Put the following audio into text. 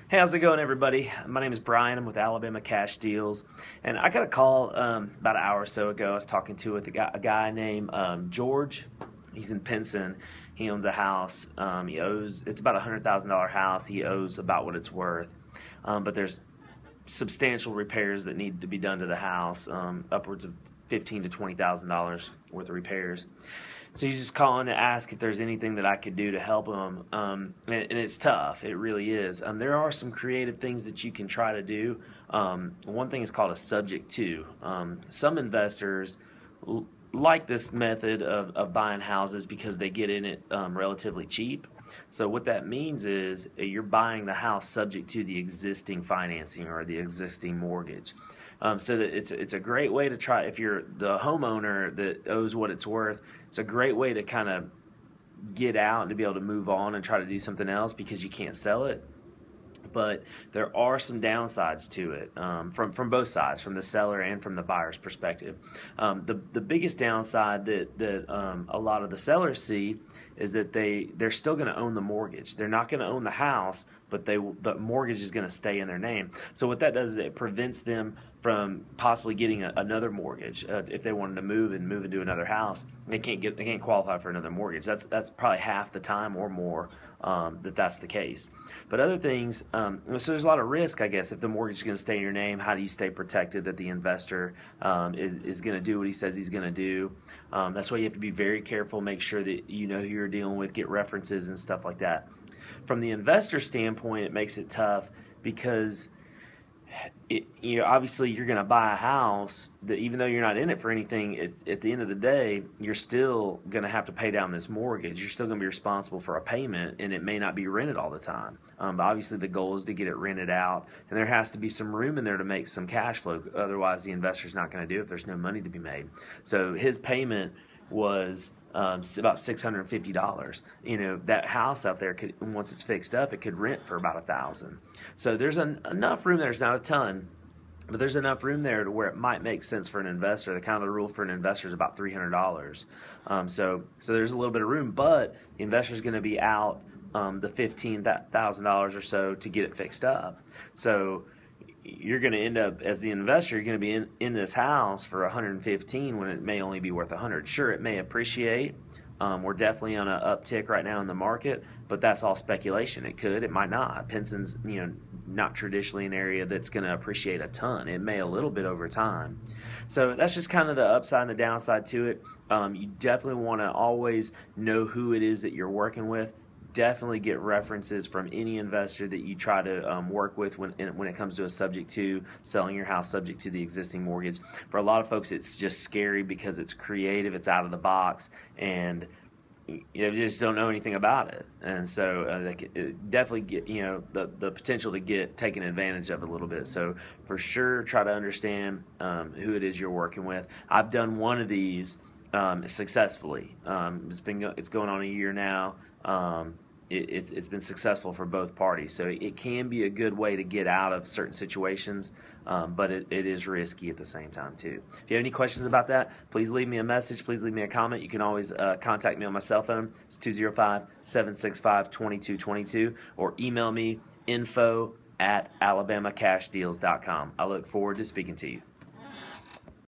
Hey, how's it going, everybody? My name is Brian. I'm with Alabama Cash Deals, and I got a call about an hour or so ago. I was talking with a guy named George. He's in Pinson. He owns a house. It's about $100,000 house. He owes about what it's worth, but there's substantial repairs that need to be done to the house, upwards of $15,000 to $20,000 worth of repairs. So he's just calling to ask if there's anything that I could do to help him. And it's tough. It really is. There are some creative things that you can try to do. One thing is called a subject to. Some investors like this method of buying houses because they get in it relatively cheap. So what that means is you're buying the house subject to the existing financing or the existing mortgage. So that it's a great way to try, if you're the homeowner that owes what it's worth, it's a great way to kind of get out and to be able to move on and try to do something else because you can't sell it. But there are some downsides to it from both sides, from the seller and from the buyer's perspective. The biggest downside that a lot of the sellers see is that they're still going to own the mortgage. They're not going to own the house, but the mortgage is going to stay in their name. So what that does is it prevents them from possibly getting another mortgage if they wanted to move into another house. They can't qualify for another mortgage. That's probably half the time or more that's the case. But other things, so there's a lot of risk, I guess, if the mortgage is going to stay in your name. How do you stay protected that the investor is going to do what he says he's going to do? That's why you have to be very careful, make sure that you know who you're dealing with, get references and stuff like that. From the investor standpoint, it makes it tough because obviously you're going to buy a house that even though you're not in it for anything, at the end of the day, you're still going to have to pay down this mortgage. You're still going to be responsible for a payment, and it may not be rented all the time. But obviously the goal is to get it rented out, and there has to be some room in there to make some cash flow. Otherwise, the investor's not going to do it if there's no money to be made. So his payment was about $650. That house out there could, once it's fixed up, it could rent for about $1,000. So there's enough room there. It's not a ton, but there's enough room there to where it might make sense for an investor. The rule for an investor is about $300. So there's a little bit of room, but the investor's going to be out the $15,000 or so to get it fixed up. So you're going to end up, as the investor, you're going to be in this house for 115 when it may only be worth 100. Sure, it may appreciate. We're definitely on an uptick right now in the market, but that's all speculation. It could, it might not. Pinson's, not traditionally an area that's going to appreciate a ton. It may a little bit over time. So that's just kind of the upside and the downside to it. You definitely want to always know who it is that you're working with. Definitely get references from any investor that you try to work with when it comes to a subject to selling your house subject to the existing mortgage. For a lot of folks, it's just scary because it's creative, it's out of the box, and you just don't know anything about it. And so definitely get the potential to get taken advantage of a little bit. So for sure, try to understand who it is you're working with. I've done one of these successfully. It's going on a year now. It's been successful for both parties. So it can be a good way to get out of certain situations, but it is risky at the same time too. If you have any questions about that, please leave me a message. Please leave me a comment. You can always contact me on my cell phone. It's 205-765-2222, or email me info@alabamacashdeals.com. I look forward to speaking to you.